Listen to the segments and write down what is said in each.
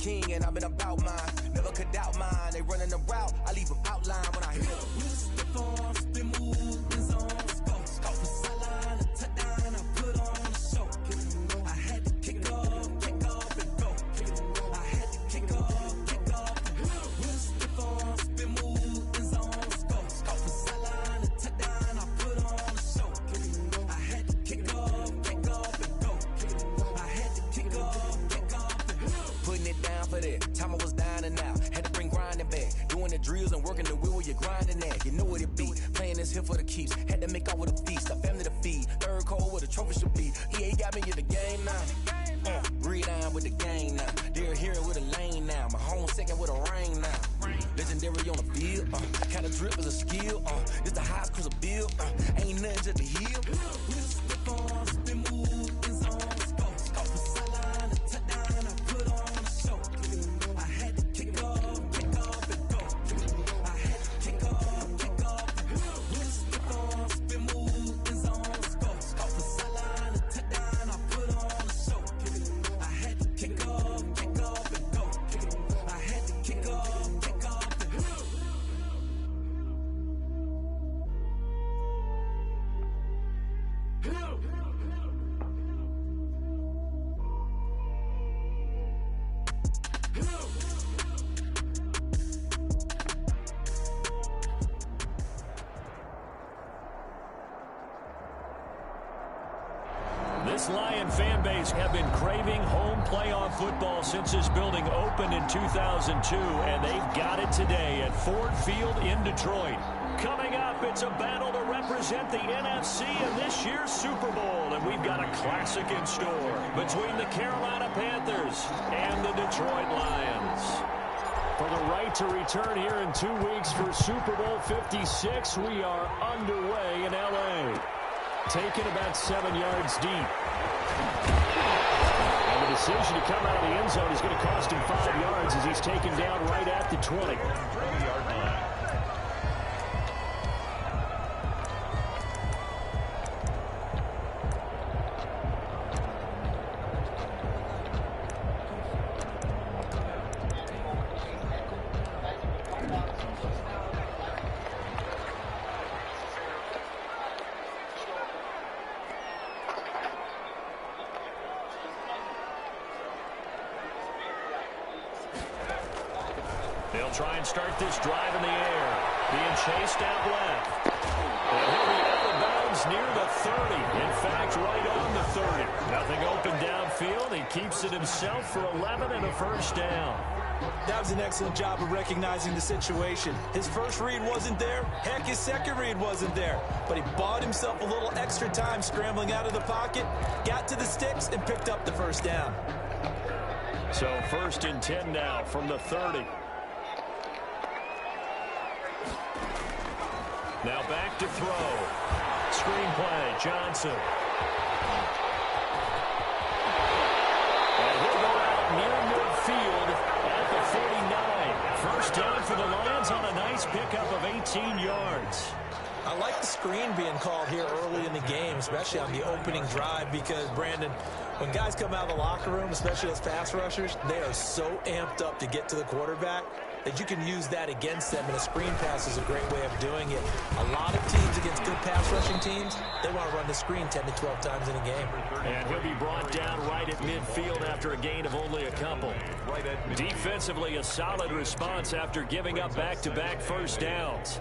king and I've been about mine. Never could doubt mine. They running the route, I leave them outline when I hit. Stiff on, spin move, in zone, scope. From sideline to touchdown, I put on a show. I had to kick off and go. I had to kick off and go. Stiff on, spin move, in zone, scope. From sideline to touchdown, I put on a show. I had to kick off and go. I had to kick off and go. Putting it down for that. Time I was down and out. Had to bring grinding back. Doing the drills and working the wheel where you're grinding at. You know what it be. Playing this here for the keeps. Had to make out with a feast. A family to feed. Third cold where the trophy should be. EA got me in the game now. Breathe down with the game now. They're here with a lane now. My home second with a rain now. Legendary on the field. Kind of drip is a skill. This the highest cruiser bill. Ain't nothing just the hill. We just slip on, spin move, in zone, scope. From sideline to touchdown, I put on a show. I had to kick off and go. I had to kick off and go. We just slip on, spin move, in zone, scope. From sideline to touchdown, I put on a show. I had to kick off and go. I had to kick off and go. This Lion fan base have been craving home playoff football since this building opened in 2002, and they've got it today at Ford Field in Detroit. Coming up, it's a battle to represent the NFC in this year's Super Bowl, and we've got a classic in store between the Carolina Panthers and the Detroit Lions. For the right to return here in 2 weeks for Super Bowl 56, we are underway in L.A. Taken about 7 yards deep. And the decision to come out of the end zone is going to cost him 5 yards as he's taken down right at the 20. 20-yard line. They'll try and start this drive in the air. Being chased out left. And he'll be out of bounds near the 30. In fact, right on the 30. Nothing open downfield. He keeps it himself for 11 and a first down. That was an excellent job of recognizing the situation. His first read wasn't there. Heck, his second read wasn't there. But he bought himself a little extra time scrambling out of the pocket, got to the sticks, and picked up the first down. So 1st and 10 now from the 30. Now back to throw. Screen play, Johnson. And he'll go out near midfield at the 49. First down for the Lions on a nice pickup of 18 yards. I like the screen being called here early in the game, especially on the opening drive, because, Brandon, when guys come out of the locker room, especially as pass rushers, they are so amped up to get to the quarterback that you can use that against them, and a screen pass is a great way of doing it. A lot of teams against good pass rushing teams, they want to run the screen 10 to 12 times in a game. And he'll be brought down right at midfield after a gain of only a couple. Defensively, a solid response after giving up back-to-back first downs.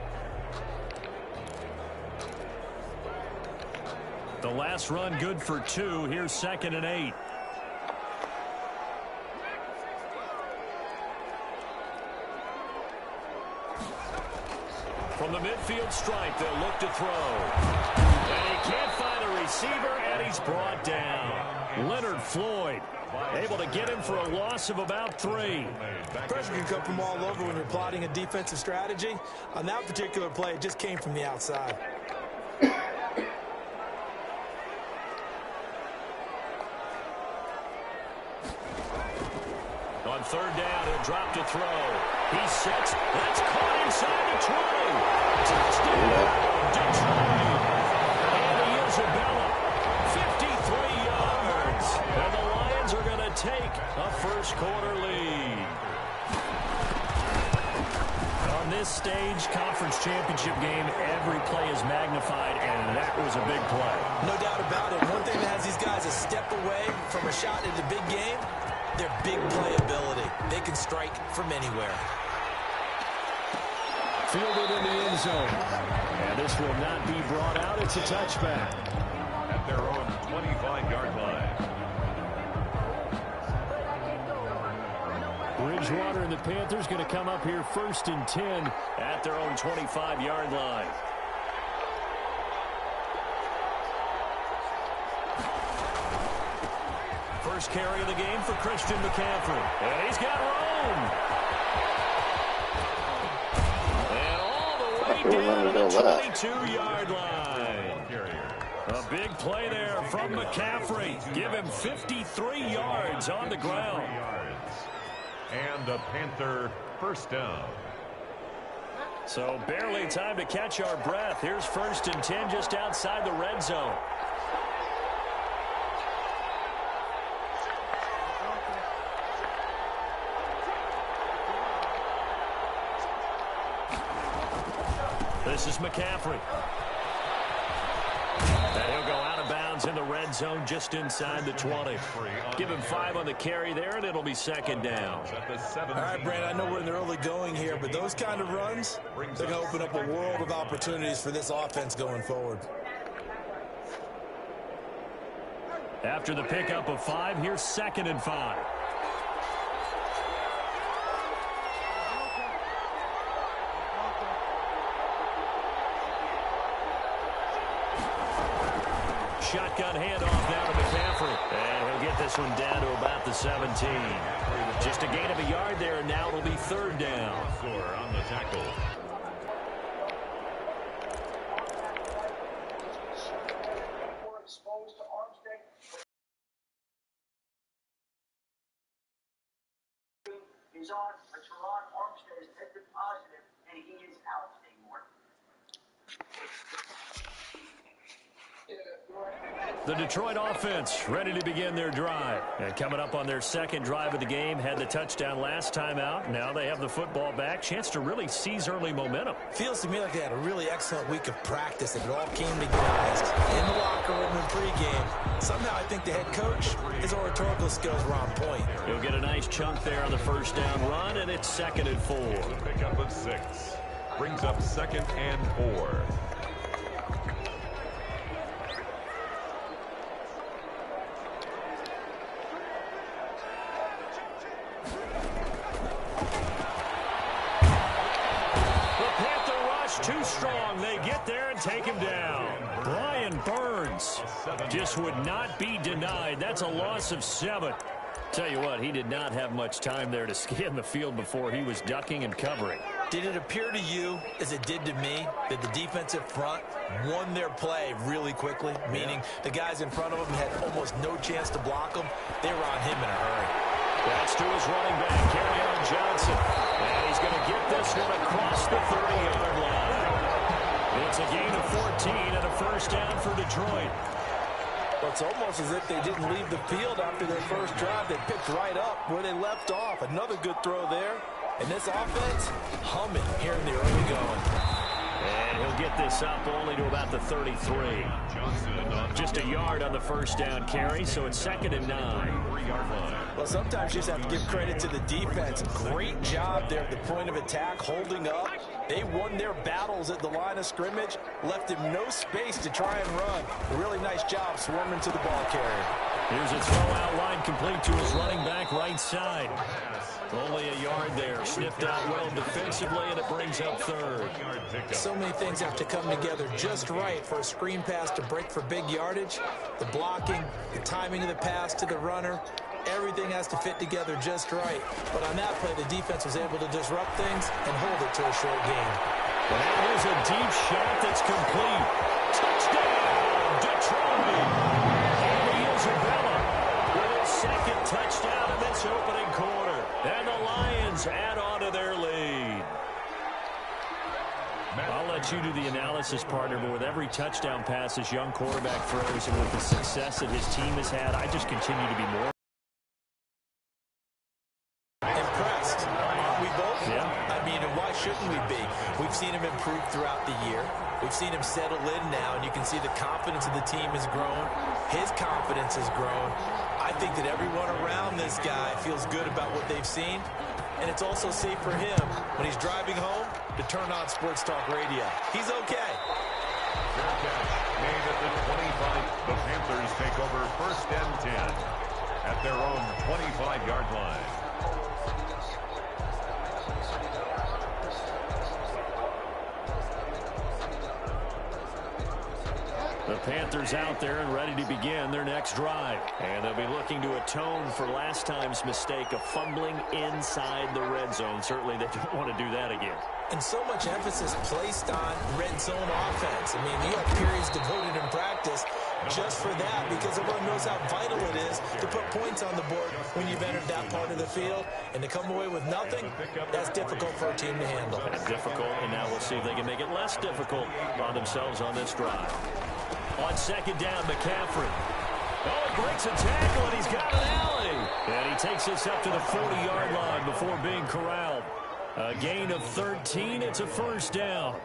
The last run good for 2. Here's 2nd and 8. From the midfield stripe, they'll look to throw. And he can't find a receiver, and he's brought down. Leonard Floyd able to get him for a loss of about 3. Pressure can come from all over when you're plotting a defensive strategy. On that particular play, it just came from the outside. On 3rd down, he'll drop to throw. He sets. That's caught inside the 20. Touchdown, Detroit. And Isabella, 53 yards. And the Lions are going to take a first-quarter lead. On this stage, conference championship game, every play is magnified, and that was a big play. No doubt about it. One thing that has these guys a step away from a shot in the big game, their big play ability. They can strike from anywhere. Fielded in the end zone. And this will not be brought out. It's a touchback. At their own 25-yard line. Bridgewater and the Panthers going to come up here 1st and 10 at their own 25-yard line. First carry of the game for Christian McCaffrey. And he's got room. And all the way down to the 22-yard line. A big play there from McCaffrey. Give him 53 yards on the ground. And a Panther first down. So barely time to catch our breath. Here's 1st and 10 just outside the red zone. This is McCaffrey. And he'll go out of bounds in the red zone just inside the 20. Give him 5 on the carry there, and it'll be 2nd down. All right, Brandon, I know we're in the early going here, but those kind of runs, they're going to open up a world of opportunities for this offense going forward. After the pickup of 5, here's 2nd and 5. Shotgun handoff now to McCaffrey. And he'll get this one down to about the 17. Just a gain of a yard there, and now it'll be 3rd down. On the tackle. He's on, but Teron Armstead is tested positive, and he is out anymore. The Detroit offense ready to begin their drive. And coming up on their 2nd drive of the game, had the touchdown last time out. Now they have the football back. Chance to really seize early momentum. Feels to me like they had a really excellent week of practice, and it all came together in the locker room and pregame. Somehow I think the head coach, his oratorical skills were on point. He'll get a nice chunk there on the 1st down run, and it's 2nd and 4. Pickup of 6. Brings up 2nd and 4. Too strong. They get there and take him down. Brian Burns just would not be denied. That's a loss of 7. Tell you what, he did not have much time there to scan the field before he was ducking and covering. Did it appear to you, as it did to me, that the defensive front won their play really quickly? Meaning the guys in front of him had almost no chance to block him. They were on him in a hurry. That's to his running back, Kerryon Johnson. And he's going to get this one across the 30-yard line. It's a gain of 14 and a 1st down for Detroit. Well, it's almost as if they didn't leave the field after their first drive. They picked right up where they left off. Another good throw there. And this offense, humming here in the early going. And he'll get this up only to about the 33. Just a yard on the 1st down carry, so it's 2nd and 9. Well, sometimes you just have to give credit to the defense. Great job there at the point of attack, holding up. They won their battles at the line of scrimmage, left him no space to try and run. A really nice job swarming to the ball carrier. Here's a throw-out line complete to his running back right side. Only a yard there. Sniffed out well defensively, and it brings up 3rd. So many things have to come together just right for a screen pass to break for big yardage. The blocking, the timing of the pass to the runner, everything has to fit together just right. But on that play, the defense was able to disrupt things and hold it to a short gain. And here's a deep shot that's complete. Touchdown, Detroit! And Isabella with his 2nd touchdown in this opening quarter. And the Lions add on to their lead. I'll let you do the analysis, partner, but with every touchdown pass this young quarterback throws and with the success that his team has had, I just continue to be more shouldn't we be? We've seen him improve throughout the year. We've seen him settle in now, and you can see the confidence of the team has grown. His confidence has grown. I think that everyone around this guy feels good about what they've seen, and it's also safe for him when he's driving home to turn on Sports Talk Radio. He's okay. Fair catch made at the 25. The Panthers take over 1st and 10 at their own 25-yard line. The Panthers out there and ready to begin their next drive. And they'll be looking to atone for last time's mistake of fumbling inside the red zone. Certainly they don't want to do that again. And so much emphasis placed on red zone offense. I mean, you have periods devoted in practice just for that, because everyone knows how vital it is to put points on the board when you've entered that part of the field. And to come away with nothing, that's difficult for a team to handle. That's difficult, and now we'll see if they can make it less difficult on themselves on this drive. On 2nd down, McCaffrey. Oh, he breaks a tackle, and he's got an alley. And he takes this up to the 40-yard line before being corralled. A gain of 13. It's a 1st down.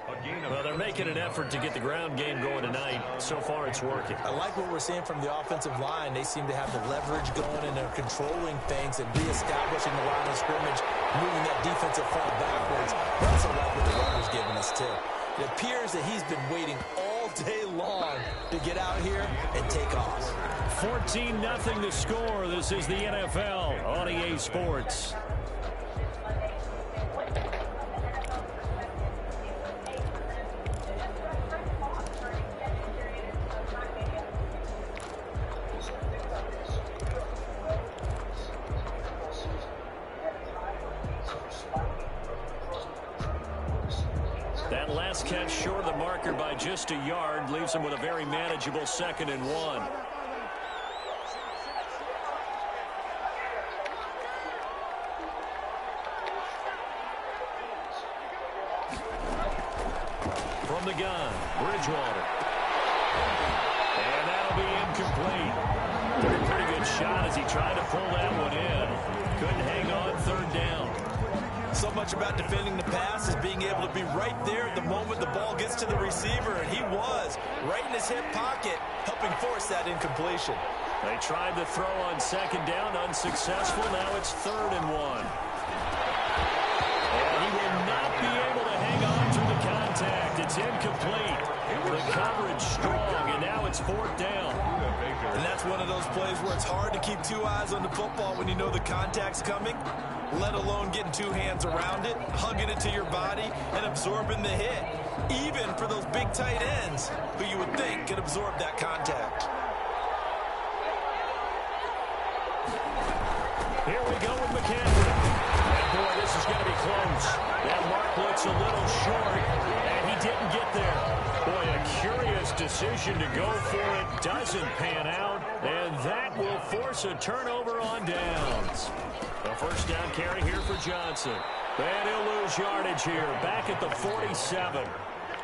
Well, they're making an effort to get the ground game going tonight. So far, it's working. I like what we're seeing from the offensive line. They seem to have the leverage going, and they're controlling things and reestablishing the line of scrimmage, moving that defensive front backwards. I also like what the runner's giving us, too. It appears that he's been waiting all day long to get out here and take off. 14-0 the score. This is the NFL on EA Sports. That last catch short of the marker by just a yard leaves him with a very manageable 2nd and 1. From the gun, Bridgewater. And that'll be incomplete. Pretty good shot as he tried to pull that one in. Couldn't hang on 3rd down. So much about defending the pass is being able to be right there at the moment the ball gets to the receiver, and he was right in his hip pocket, helping force that incompletion. They tried the throw on 2nd down, unsuccessful. Now it's 3rd and 1. And he will not be able to hang on to the contact. It's incomplete. The coverage strong, and now it's 4th down. And that's one of those plays where it's hard to keep 2 eyes on the football when you know the contact's coming, let alone getting 2 hands around it, hugging it to your body, and absorbing the hit, even for those big tight ends who you would think could absorb that contact. Here we go with McCaffrey. And boy, this is going to be close. That mark looks a little short, and he didn't get there. Boy, a curious decision to go for it. Doesn't pan out, and that will force a turnover on downs. A 1st down carry here for Johnson. And he'll lose yardage here, back at the 47.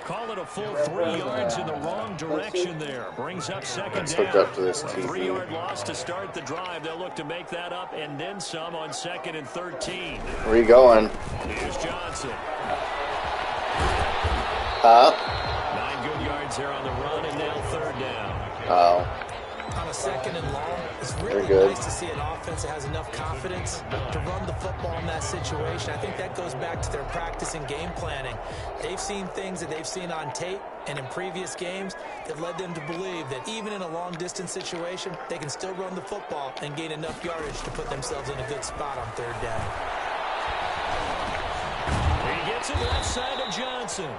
Call it a full 3 yards in the wrong direction there. Brings up 2nd down. Up to this A 3-yard loss to start the drive. They'll look to make that up and then some on 2nd and 13. Where are you going? Here's Johnson. 9 good yards there on the run, and now 3rd down. Oh. On a 2nd and long, it's really nice to see an offense that has enough confidence to run the football in that situation. I think that goes back to their practice and game planning. They've seen things that they've seen on tape and in previous games that led them to believe that even in a long-distance situation, they can still run the football and gain enough yardage to put themselves in a good spot on 3rd down. He gets it left side of Johnson.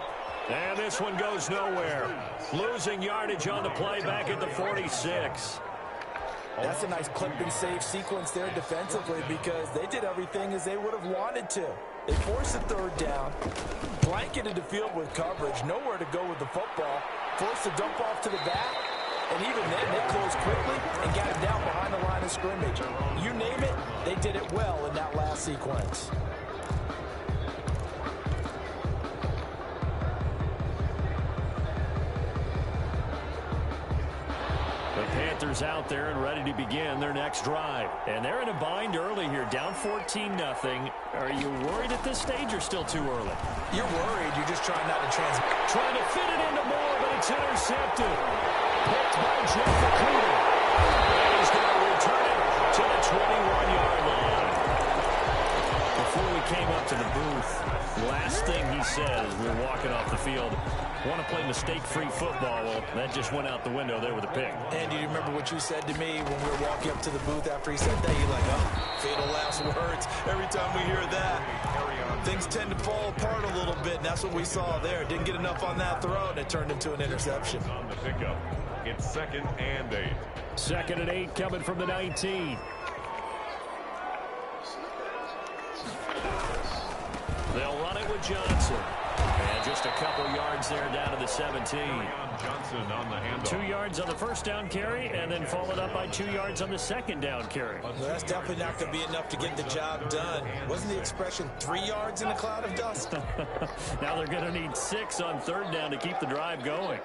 And this one goes nowhere. Losing yardage on the play back at the 46. That's a nice clip and save sequence there defensively, because they did everything as they would have wanted to. They forced the 3rd down, blanketed the field with coverage, nowhere to go with the football, forced the dump off to the back, and even then they closed quickly and got it down behind the line of scrimmage. You name it, they did it well in that last sequence. Panthers out there and ready to begin their next drive. And they're in a bind early here, down 14-0. Are you worried at this stage or still too early? You're worried. You're just trying not to transmit. Trying to fit it into Moore, but it's intercepted. Picked by Jeff Okuda. And he's going to return it to the 21-yard line. Before we came up to the booth, last thing he said as we were walking off the field, want to play mistake-free football. Well, that just went out the window there with a pick. And do you remember what you said to me when we were walking up to the booth after he said that? You're like, oh, fatal last words. Every time we hear that, things tend to fall apart a little bit, and that's what we saw there. Didn't get enough on that throw, and it turned into an interception. On the pickup, it's 2nd and 8. 2nd and 8 coming from the 19. They'll run it with Johnson. And just a couple yards there down to the 17. Johnson on the handoff. 2 yards on the first down carry, and then followed up by 2 yards on the second down carry. Well, that's definitely not going to be enough to get the job done. Wasn't the expression 3 yards in a cloud of dust? Now they're going to need 6 on 3rd down to keep the drive going.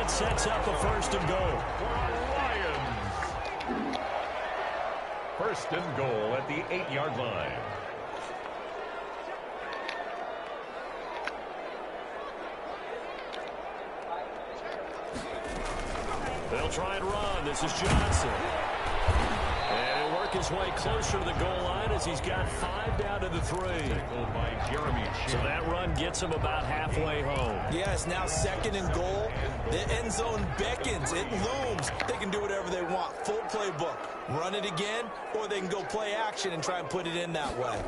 Sets up a 1st and goal. Lions. 1st and goal at the 8-yard line. They'll try and run. This is Johnson. And he'll work his way closer to the goal line as he's got 5 down to the 3. By Jeremy. So that run gets him about halfway home. Yeah, it's now 2nd and goal. The end zone beckons. It looms. They can do whatever they want. Full playbook. Run it again, or they can go play action and try and put it in that way.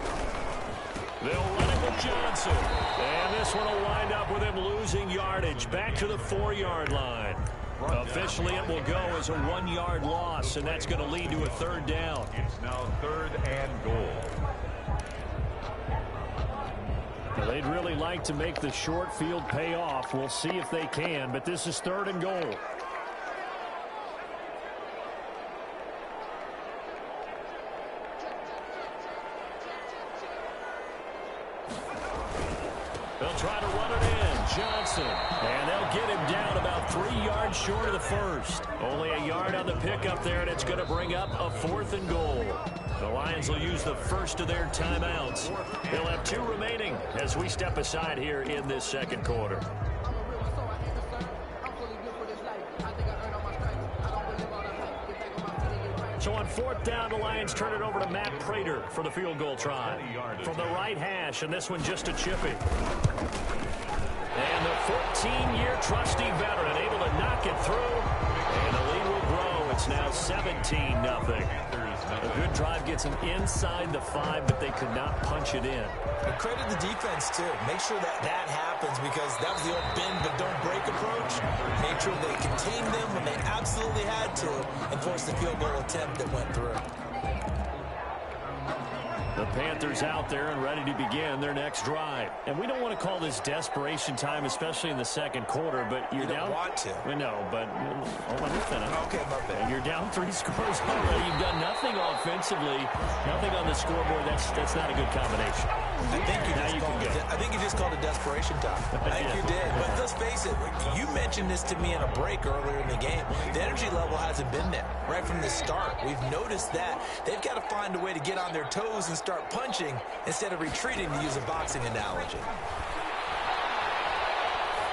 They'll run it with Johnson. And this one will wind up with him losing yardage. Back to the 4-yard line. Officially, it will go as a 1-yard loss, and that's going to lead to a 3rd down. It's now 3rd and goal. Now, they'd really like to make the short field pay off. We'll see if they can, but this is 3rd and goal. They'll try to run it in. Johnson. And they'll get him down about 3 yards short of the 1st. Only a yard on the pickup there, and it's going to bring up a 4th and goal. The Lions will use the first of their timeouts. They'll have 2 remaining as we step aside here in this 2nd quarter. So on 4th down, the Lions turn it over to Matt Prater for the field goal try. From the right hash, and this one just a chippy. And the 14-year trusty veteran able to knock it through. And the lead will grow. It's now 17-0. A good drive gets them inside the 5, but they could not punch it in. And credit the defense, too. Make sure that that happens, because that was the old bend but don't break approach. Made sure they contained them when they absolutely had to and forced the field goal attempt that went through. The Panthers out there and ready to begin their next drive. And we don't want to call this desperation time, especially in the 2nd quarter, but you're down. You don't want to. We know, but hold on, let me finish. Okay, my bad. You're down 3 scores already. You've done nothing offensively, nothing on the scoreboard. That's not a good combination. I think you just called it desperation time. I think you did. But let's face it, you mentioned this to me in a break earlier in the game. The energy level hasn't been there right from the start. We've noticed that. They've got to find a way to get on their toes and start punching instead of retreating, to use a boxing analogy.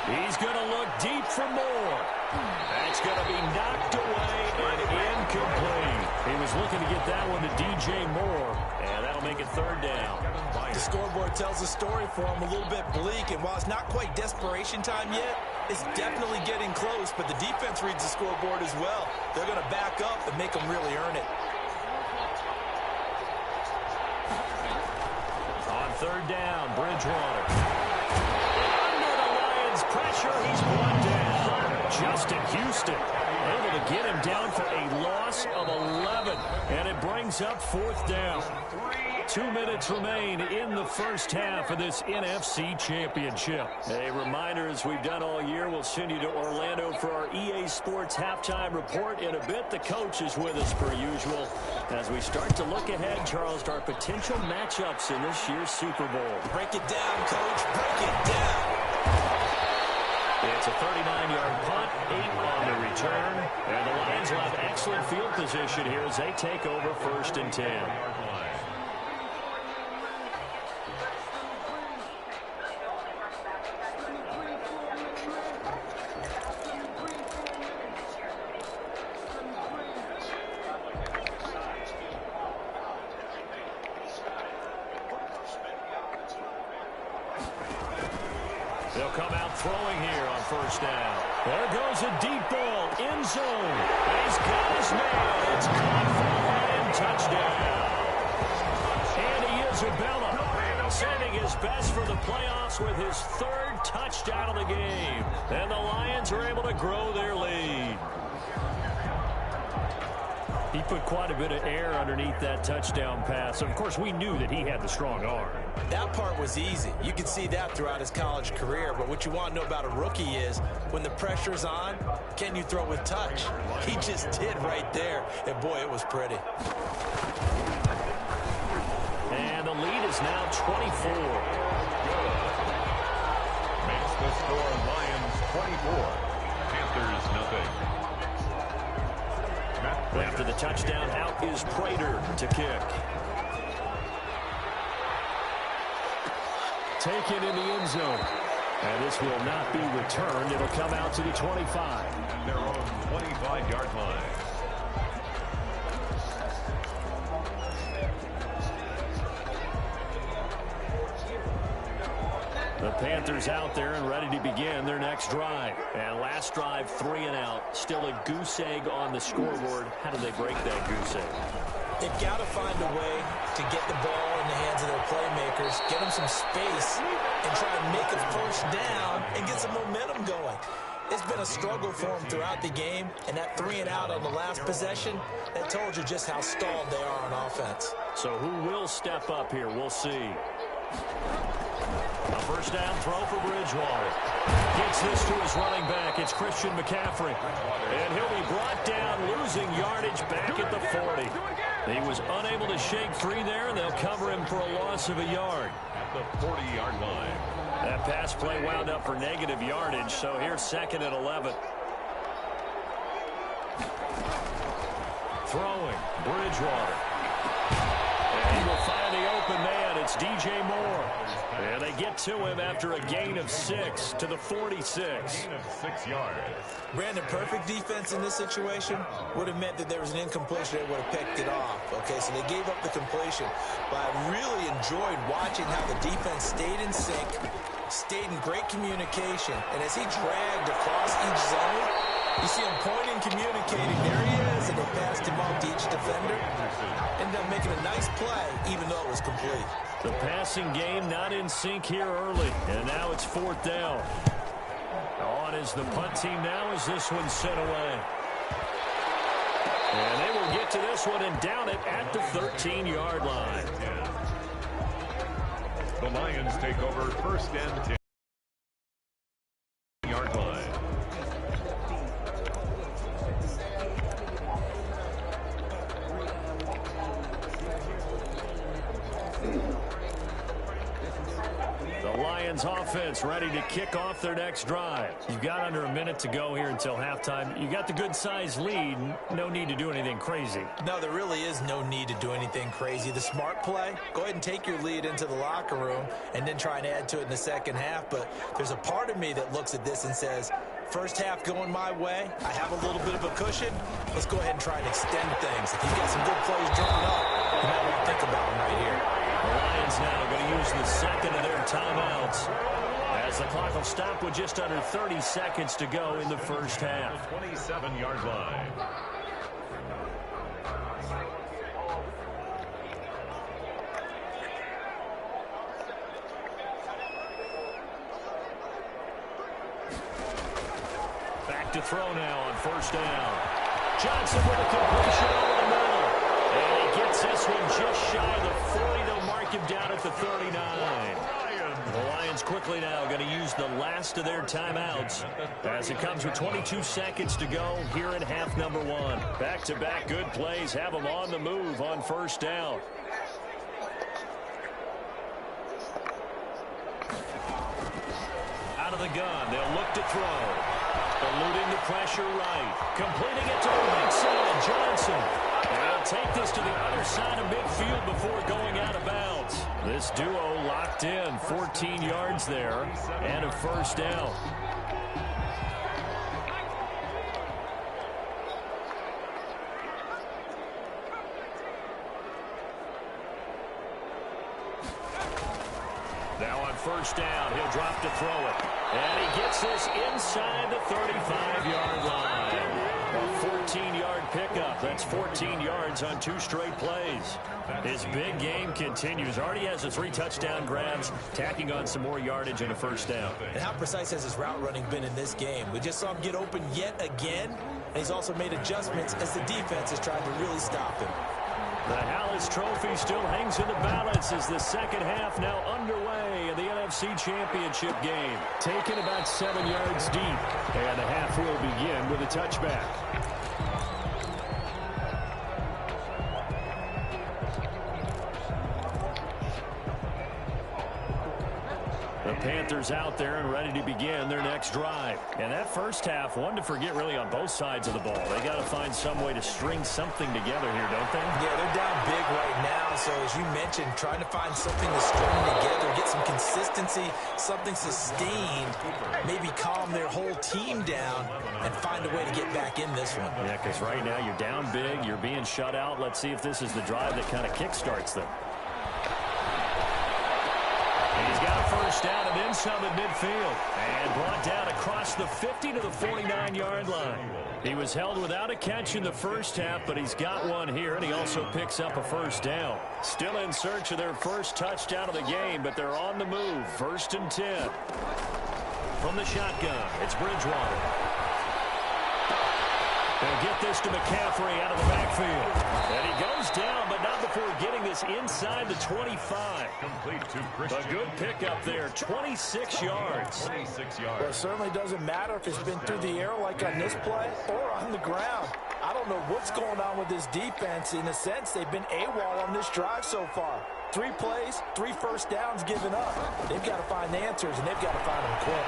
He's going to look deep for more. That's going to be knocked away and incomplete. He was looking to get that one to DJ Moore, and that'll make it 3rd down. The scoreboard tells a story for him, a little bit bleak, and while it's not quite desperation time yet, it's definitely getting close, but the defense reads the scoreboard as well. They're going to back up and make them really earn it. On 3rd down, Bridgewater. Under the Lions' pressure, he's brought down. Justin Houston able to get him down for a loss of 11, and it brings up 4th down. 2 minutes remain in the first half of this NFC Championship. A reminder, as we've done all year, we'll send you to Orlando for our EA Sports halftime report. In a bit, the coach is with us per usual as we start to look ahead, Charles, to our potential matchups in this year's Super Bowl. Break it down, Coach. Break it down. It's a 39-yard punt, 8 on the return. And the Lions will have excellent field position here as they take over 1st and 10. They'll come out throwing here on 1st down. There goes a deep ball, end zone. He's got his man. It's caught for a touchdown. And Isabella sending his best for the playoffs with his 3rd touchdown of the game. And the Lions are able to grow their lead. He put quite a bit of air underneath that touchdown pass. Of course, we knew that he had the strong arm. That part was easy. You could see that throughout his college career. But what you want to know about a rookie is when the pressure's on, can you throw with touch? He just did right there. And, boy, it was pretty. And the lead is now 24. Makes the score Lions 24. Panthers nothing. After the touchdown, out is Prater to kick. Taken in the end zone. And this will not be returned. It'll come out to the 25. Their own 25-yard line. The Panthers out there and ready to begin their next drive. And last drive, 3 and out. Still a goose egg on the scoreboard. How do they break that goose egg? They've got to find a way to get the ball in the hands of their playmakers, get them some space, and try and make a 1st down and get some momentum going. It's been a struggle for them throughout the game, and that 3 and out on the last possession, that told you just how stalled they are on offense. So who will step up here? We'll see. A 1st down throw for Bridgewater. Gets this to his running back. It's Christian McCaffrey. And he'll be brought down, losing yardage back at the 40. He was unable to shake free there, and they'll cover him for a loss of a yard. At the 40-yard line. That pass play wound up for negative yardage, so here's 2nd and 11. Throwing, Bridgewater. And he will find the open man. It's DJ Moore. And they get to him after a gain of 6 to the 46. Gain of 6 yards. Brandon, perfect defense in this situation would have meant that there was an incompletion. They would have picked it off. Okay, so they gave up the completion. But I really enjoyed watching how the defense stayed in sync, stayed in great communication. And as he dragged across each zone, you see him pointing, communicating. There he is, and they passed him off to each defender. Ended up making a nice play, even though it was complete. The passing game not in sync here early, and now it's 4th down. On is the punt team now as this one's sent away. And they will get to this one and down it at the 13-yard line. The Lions take over 1st and 10-yard line. Lions offense ready to kick off their next drive. You've got under a minute to go here until halftime. You got the good-sized lead. No need to do anything crazy. No, there really is no need to do anything crazy. The smart play, go ahead and take your lead into the locker room and then try and add to it in the second half. But there's a part of me that looks at this and says, first half going my way, I have a little bit of a cushion. Let's go ahead and try and extend things. If you've got some good plays drawn up, you might want to think about them right here. The Lions now going to use the 2nd of their timeouts as the clock will stop with just under 30 seconds to go in the first half. 27-yard line. Back to throw now on 1st down. Johnson with a completion over the middle. And he gets this one just shy of the 40. They'll mark him down at the 39. The Lions quickly now going to use the last of their timeouts as it comes with 22 seconds to go here in half number one. Back-to-back good plays have them on the move on first down. Out of the gun, they'll look to throw. Eluding the pressure right. Completing it to the right side, Johnson. They'll take this to the other side of midfield before going out of bounds. This duo locked in, 14 yards there, and a first down. Now on first down, he'll drop to throw it. And he gets this inside the 35-yard line. A 14-yard pickup. That's 14 yards on 2 straight plays. His big game continues. Already has the 3 touchdown grabs, tacking on some more yardage and a first down. And how precise has his route running been in this game? We just saw him get open yet again, and he's also made adjustments as the defense has tried to really stop him. The Hallis Trophy still hangs in the balance as the second half now underway in the NFC Championship game. Taken about 7 yards deep, and the half will begin with a touchback. The Panthers out there and ready to begin their next drive. And that first half, one to forget really on both sides of the ball. They got to find some way to string something together here, don't they? Yeah, they're down big right now. So as you mentioned, trying to find something to string together, get some consistency, something sustained, maybe calm their whole team down and find a way to get back in this one. Yeah, because right now you're down big, you're being shut out. Let's see if this is the drive that kind of kickstarts them. He's got a first down and then some at midfield. And brought down across the 50 to the 49-yard line. He was held without a catch in the first half, but he's got one here, and he also picks up a first down. Still in search of their first touchdown of the game, but they're on the move. 1st and 10. From the shotgun, it's Bridgewater. They'll get this to McCaffrey out of the backfield. And he goes down, but not before getting this inside the 25. Complete to Christian. A good pickup there, 26 yards. 26 yards. Well, it certainly doesn't matter if it's been through the air like on this play or on the ground. I don't know what's going on with this defense. In a sense, they've been AWOL on this drive so far. 3 plays, 3 first downs given up. They've got to find the answers, and they've got to find them quick.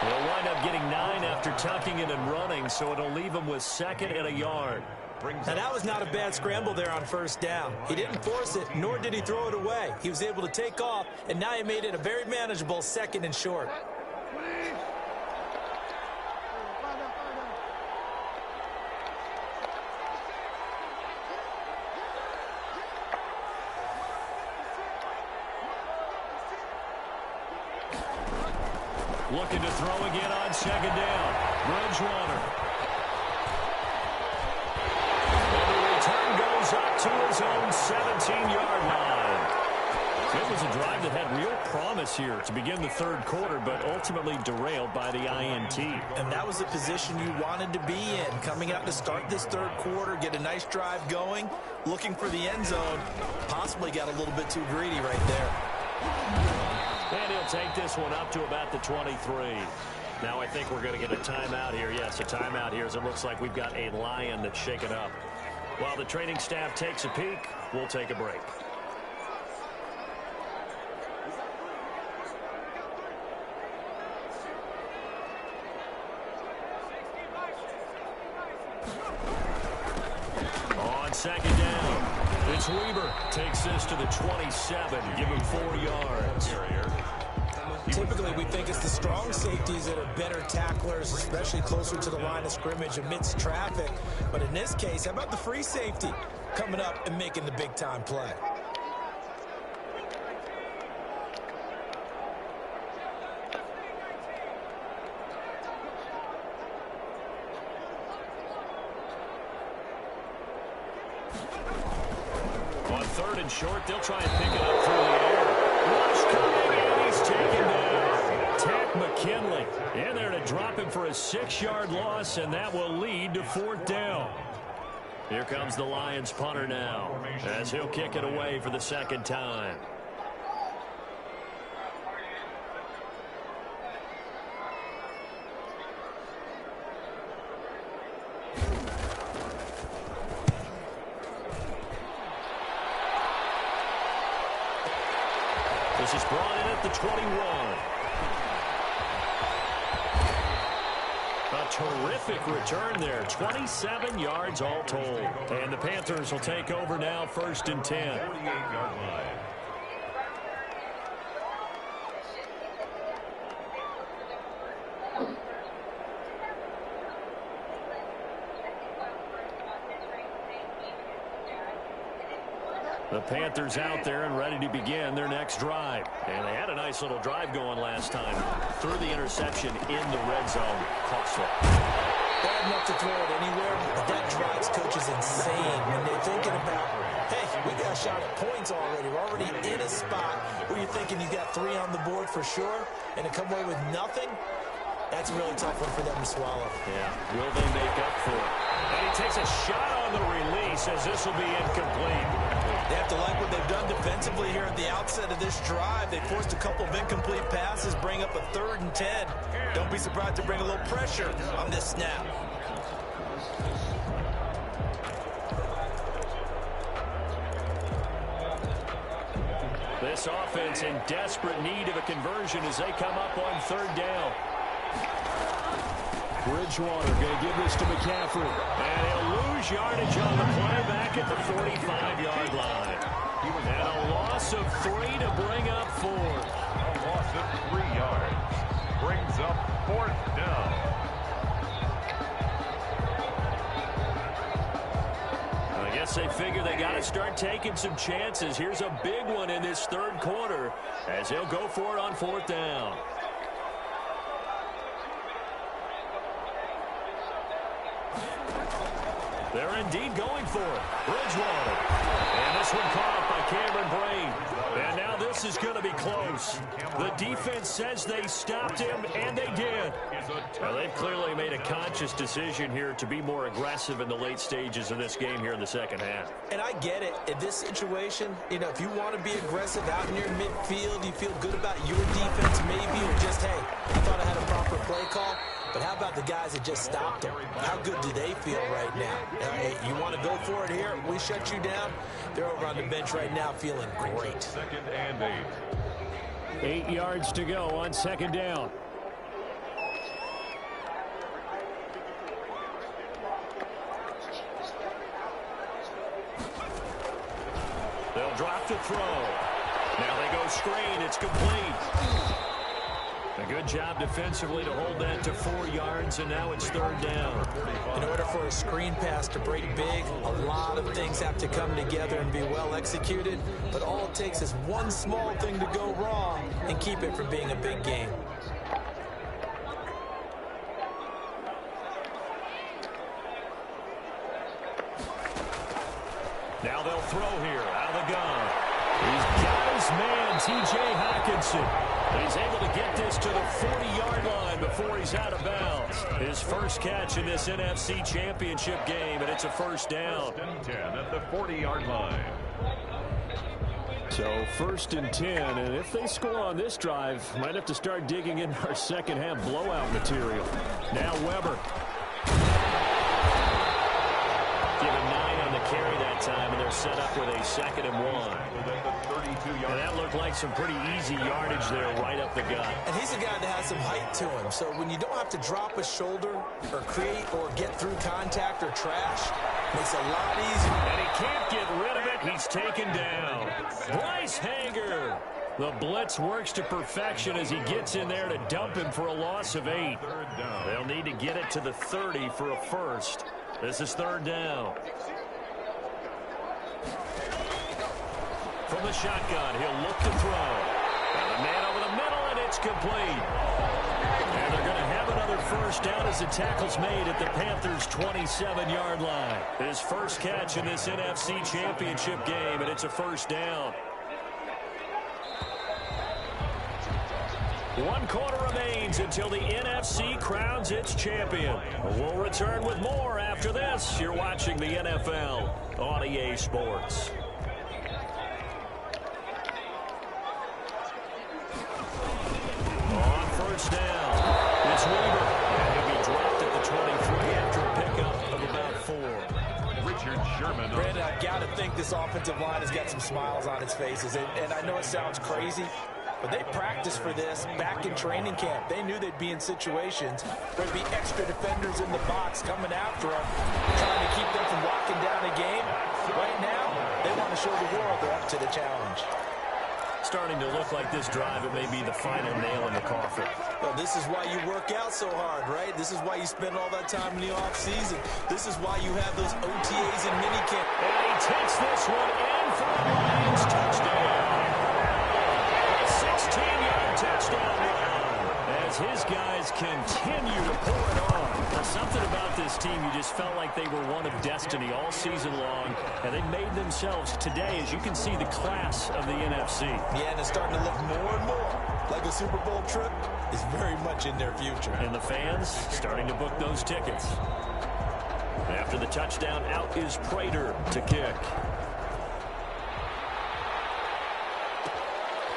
They'll wind up getting 9 after tucking it and running, so it'll leave them with 2nd and a yard. Now that was not a bad scramble there on first down. He didn't force it, nor did he throw it away. He was able to take off, and now he made it a very manageable 2nd and short. Looking to throw again on 2nd down. Bridgewater. And the return goes up to his own 17-yard line. It was a drive that had real promise here to begin the 3rd quarter, but ultimately derailed by the INT. And that was the position you wanted to be in. Coming out to start this 3rd quarter, get a nice drive going, looking for the end zone. Possibly got a little bit too greedy right there. And he'll take this one up to about the 23. Now I think we're going to get a timeout here. Yes, a timeout here as it looks like we've got a Lion that's shaken up. While the training staff takes a peek, we'll take a break. On 2nd down, it's Weber. Takes this to the 27. Give him 4 yards. Typically, we think it's the strong safeties that are better tacklers, especially closer to the line of scrimmage amidst traffic. But in this case, how about the free safety coming up and making the big-time play? On 3rd and short, they'll try and pick it up through the air. Rush coming, and he's taken down. Tack McKinley in there to drop him for a 6-yard loss, and that will lead to 4th down. Here comes the Lions punter now, as he'll kick it away for the 2nd time. This is brought in at the 21. A terrific return there. 27 yards all told. And the Panthers will take over now, 1st and 10. 48-yard line. The Panthers out there and ready to begin their next drive. And they had a nice little drive going last time. Threw the interception in the red zone. Costly. Bad enough to throw it anywhere, but that drives coaches insane when they're thinking about, hey, we got a shot at points already. We're already in a spot where you're thinking you got 3 on the board for sure, and to come away with nothing, that's a really tough one for them to swallow. Yeah, will they make up for it? And he takes a shot on the release as this will be incomplete. They have to like what they've done defensively here at the outset of this drive. They forced a couple of incomplete passes, bring up a 3rd and 10. Don't be surprised to bring a little pressure on this snap. This offense in desperate need of a conversion as they come up on 3rd down. Bridgewater going to give this to McCaffrey. And he'll lose yardage on the play back at the 45-yard line. And a loss of 3 to bring up 4. A loss of 3 yards. Brings up 4th down. I guess they figure they got to start taking some chances. Here's a big one in this 3rd quarter as he'll go for it on 4th down. They're indeed going for it. Bridgewater. And this one caught up by Cameron Brain. And now this is going to be close. The defense says they stopped him, and they did. Well, they've clearly made a conscious decision here to be more aggressive in the late stages of this game here in the 2nd half. And I get it. In this situation, you know, if you want to be aggressive out in your midfield, you feel good about your defense maybe, or just, hey, I thought I had a proper play call. But how about the guys that just stopped him? How good do they feel right now? Hey, you want to go for it here? We shut you down. They're over on the bench right now feeling great. 2nd and 8. 8 yards to go on 2nd down. They'll drop to throw. Now they go screen. It's complete. A good job defensively to hold that to 4 yards, and now it's 3rd down. In order for a screen pass to break big, a lot of things have to come together and be well executed, but all it takes is one small thing to go wrong and keep it from being a big game. Now they'll throw here out of the gun. He's got his man, T.J. Hockenson. And he's able to get this to the 40-yard line before he's out of bounds. His first catch in this NFC Championship game, and it's a 1st down. 10 at the 40-yard line. So 1st and 10, and if they score on this drive, might have to start digging in our 2nd half blowout material. Now Weber. Given 9 on the carry that time, and they're set up with a 2nd and 1. And that looked like some pretty easy yardage there right up the gut. And he's a guy that has some height to him, so when you don't have to drop a shoulder or create or get through contact or trash, makes it a lot easier. And he can't get rid of it. He's taken down. Bryce Hager. The blitz works to perfection as he gets in there to dump him for a loss of 8. They'll need to get it to the 30 for a first. This is 3rd down. From the shotgun, he'll look to throw. And a man over the middle, and it's complete. And they're going to have another 1st down as the tackle's made at the Panthers' 27-yard line. His first catch in this NFC Championship game, and it's a 1st down. One quarter remains until the NFC crowns its champion. We'll return with more after this. You're watching the NFL on EA Sports. On first down, it's Weaver. And he'll be dropped at the 23 after a pickup of about 4. Richard Sherman. Brandon, I've got to think this offensive line has got some smiles on its faces. And I know it sounds crazy, but they practiced for this back in training camp. They knew they'd be in situations where there'd be extra defenders in the box coming after them, trying to keep them from locking down a game. Right now, they want to show the world they're up to the challenge. Starting to look like this drive, it may be the final nail in the coffin. Well, this is why you work out so hard, right? This is why you spend all that time in the offseason. This is why you have those OTAs and minicamp. And he takes this one in for a Lions touchdown. A 16-yard touchdown run as his guys continue to pour it on. Now, something about this team, you just felt like they were one of destiny all season long, and they made themselves today, as you can see, the class of the NFC. Yeah, and it's starting to look more and more like a Super Bowl trip is very much in their future. And the fans starting to book those tickets. After the touchdown, out is Prater to kick.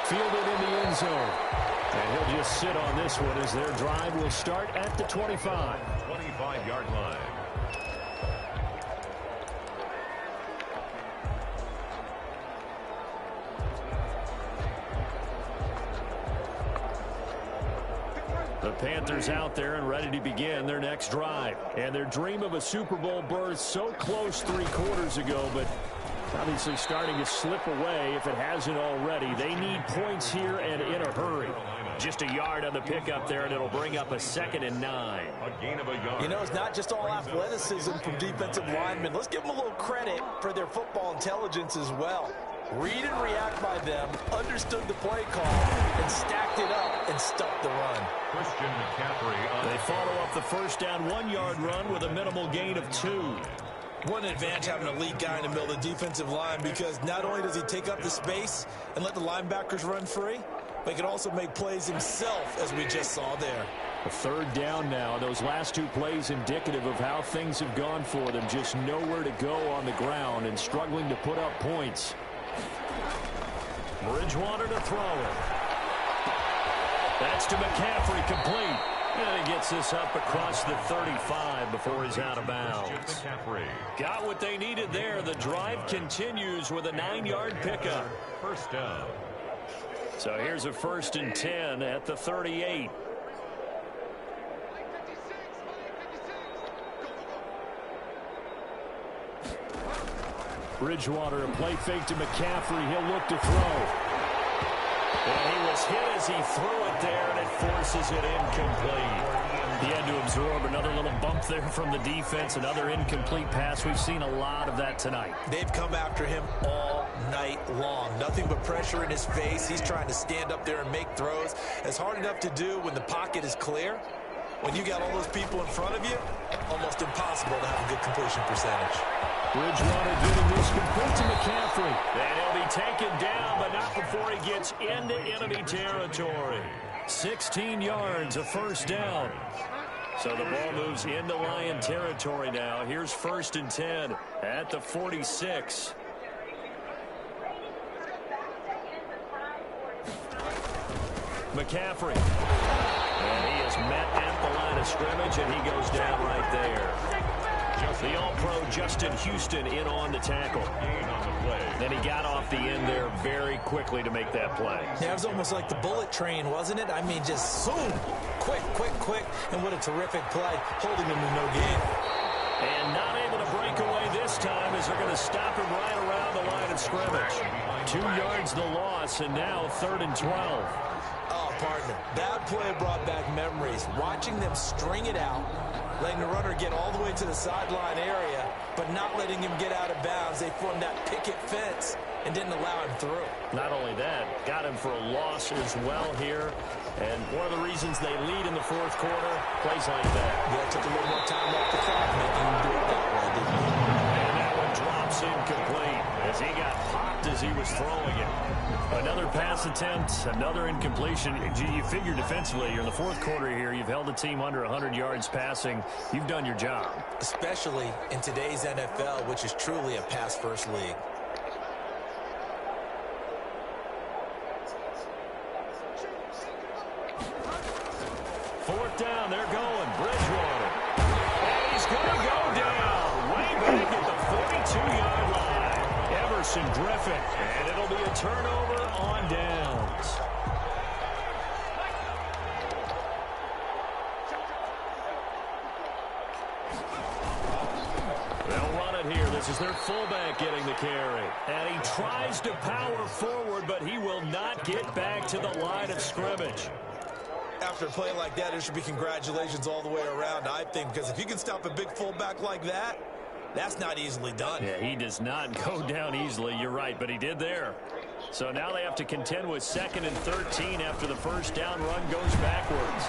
Fielded in the end zone. And he'll just sit on this one as their drive will start at the 25. 25-yard line. The Panthers out there and ready to begin their next drive. And their dream of a Super Bowl berth so close 3 quarters ago, but obviously starting to slip away if it hasn't already. They need points here and in a hurry. Just a yard on the pickup there, and it'll bring up a 2nd and 9. A gain of a yard. You know, it's not just all athleticism from defensive linemen. Let's give them a little credit for their football intelligence as well. Read and react by them, understood the play call, and stacked it up and stuck the run. Christian McCaffrey. They follow up the first down 1-yard run with a minimal gain of 2. One advantage having an elite guy in the middle of the defensive line, because not only does he take up the space and let the linebackers run free, but he can also make plays himself, as we just saw there. A 3rd down now. Those last 2 plays indicative of how things have gone for them. Just nowhere to go on the ground and struggling to put up points. Bridgewater to throw it. That's to McCaffrey, complete. And he gets this up across the 35 before he's out of bounds. Got what they needed there. The drive continues with a 9-yard pickup. First down. So here's a 1st and 10 at the 38. Bridgewater, a play fake to McCaffrey. He'll look to throw. And he was hit as he threw it there, and it forces it incomplete. He had to absorb another little bump there from the defense, another incomplete pass. We've seen a lot of that tonight. They've come after him all night long. Nothing but pressure in his face. He's trying to stand up there and make throws. It's hard enough to do when the pocket is clear. When you got all those people in front of you, almost impossible to have a good completion percentage. Bridgewater getting this complete to McCaffrey. And he'll be taken down, but not before he gets into enemy territory. 16 yards, a 1st down. So the ball moves into Lion territory now. Here's 1st and 10 at the 46. McCaffrey. And he is met at the line of scrimmage, and he goes down right there. The All-Pro Justin Houston in on the tackle. Then he got off the end there very quickly to make that play. Yeah, it was almost like the bullet train, wasn't it? I mean, just zoom. Quick, quick, quick. And what a terrific play, holding him to no gain. And not able to break away this time as they're going to stop him right around the line of scrimmage. 2 yards the loss, and now 3rd and 12. Oh, partner, that play brought back memories. Watching them string it out, letting the runner get all the way to the sideline area, but not letting him get out of bounds. They formed that picket fence and didn't allow him through. Not only that, got him for a loss as well here. And one of the reasons they lead in the 4th quarter, plays like that. Yeah, it took a little more time off the clock, making him do it that way, didn't he? And that one drops tips incomplete as he got popped as he was throwing it. Another pass attempt, another incompletion. You figure defensively, you're in the fourth quarter here. You've held the team under 100 yards passing. You've done your job. Especially in today's NFL, which is truly a pass-first league. Fourth down, they're going. Bridgewater. And he's going to go down. Way back at the 42-yard line. Everson Griffin. And it'll be a turnover on downs. They'll run it here. This is their fullback getting the carry. And he tries to power forward, but he will not get back to the line of scrimmage. After a play like that, there should be congratulations all the way around, I think, because if you can stop a big fullback like that, that's not easily done. Yeah, he does not go down easily. You're right, but he did there. So now they have to contend with 2nd and 13 after the first down run goes backwards.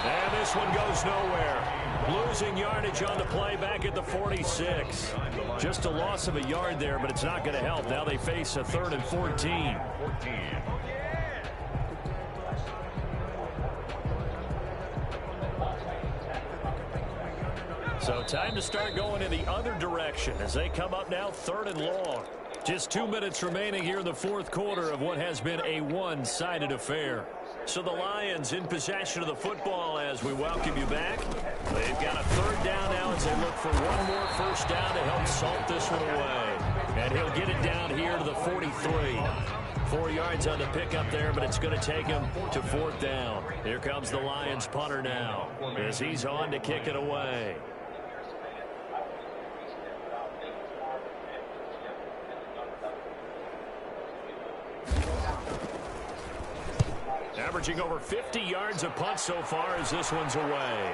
And this one goes nowhere. Losing yardage on the play back at the 46. Just a loss of a yard there, but it's not going to help. Now they face a 3rd and 14. So time to start going in the other direction as they come up now 3rd and long. Just 2 minutes remaining here in the fourth quarter of what has been a one-sided affair. So the Lions in possession of the football as we welcome you back. They've got a 3rd down now as they look for one more first down to help salt this one away. And he'll get it down here to the 43. 4 yards on the pickup there, but it's going to take him to 4th down. Here comes the Lions punter now as he's on to kick it away. Averaging over 50 yards a punt so far as this one's away.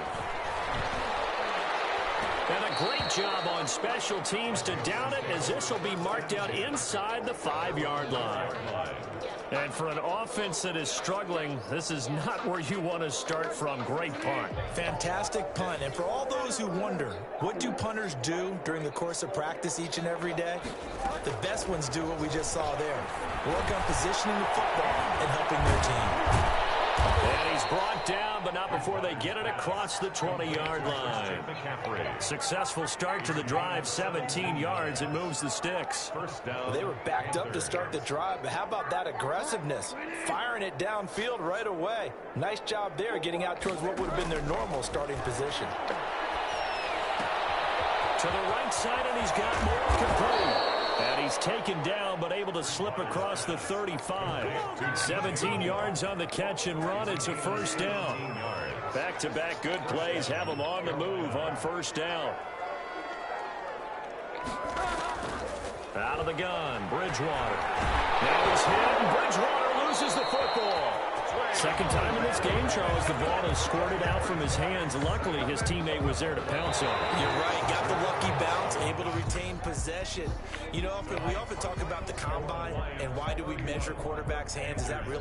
And a great job on special teams to down it as this will be marked out inside the 5-yard line. And for an offense that is struggling, this is not where you want to start from. Great punt. Fantastic punt. And for all those who wonder, what do punters do during the course of practice each and every day? The best ones do what we just saw there. Work on positioning the football and helping their team. And he's brought down, but not before they get it across the 20-yard line. Successful start to the drive, 17 yards, and moves the sticks. They were backed up to start the drive, but how about that aggressiveness? Firing it downfield right away. Nice job there getting out towards what would have been their normal starting position. To the right side, and he's got more complete. And he's taken down, but able to slip across the 35. 17 yards on the catch and run. It's a first down. Back-to-back good plays have him on the move on first down. Out of the gun, Bridgewater. Now he's hit, and Bridgewater loses the football. Second time in this game, Charles, the ball has squirted out from his hands. Luckily, his teammate was there to pounce on it. You're right. Got the lucky bounce, able to retain possession. You know, we often talk about the combine and why do we measure quarterbacks' hands. Is that really